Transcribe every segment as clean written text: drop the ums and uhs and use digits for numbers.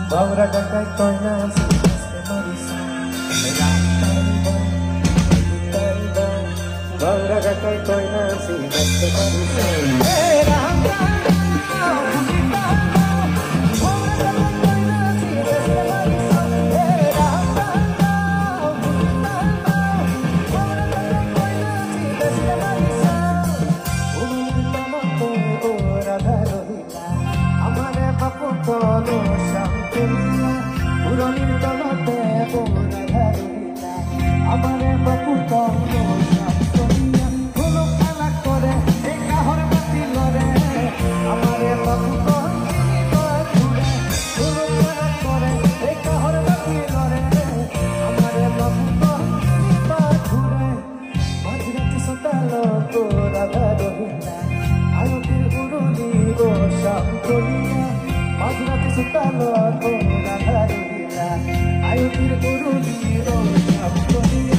Baura gagai koina sinaste marisa Baura gagai koina sinaste marisa Uronir tolate ora dharila amare bapu tolo samsonia holo kala kore eka hor bati lore amare bapu tolo bathure holo kala kore eka hor bati lore amare bapu tolo bathure majrati sotalo ora dharila ayokir uruni o samsonia majrati sotalo ora dharila ayo tir guru diro samsonia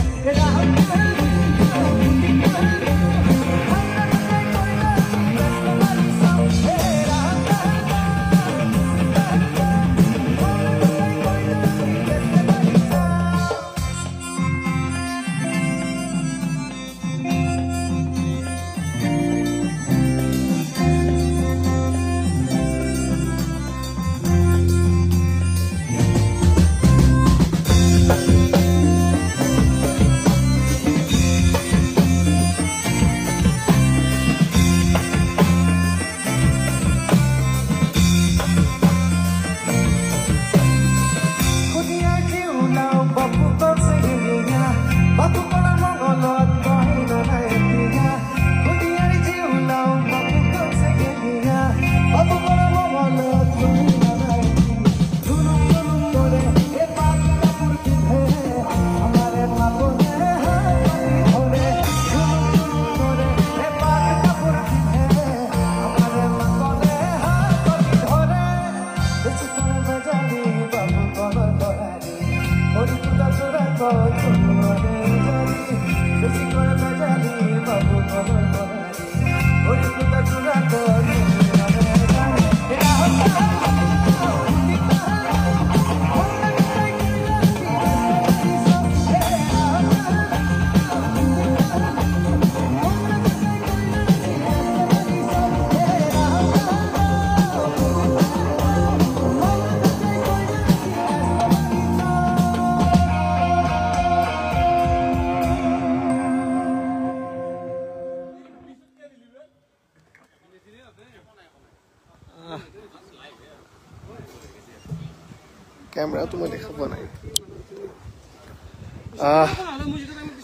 camera तो मैं देखा ना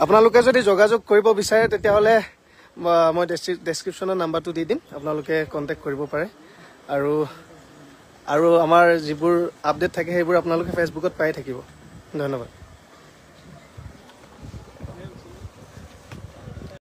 আপোনালোকে যদি যোগাযোগ কৰিব বিচাৰে তেতিয়াহলে মই ডেসক্ৰিপচনৰ নাম্বাৰটো দি দিম আপোনালোকে কন্টাক্ট কৰিব পাৰে আৰু আমাৰ যিবোৰ আপডেট থাকে সেইবোৰ আপোনালোকে ফেসবুকত পাই থাকিব ধন্যবাদ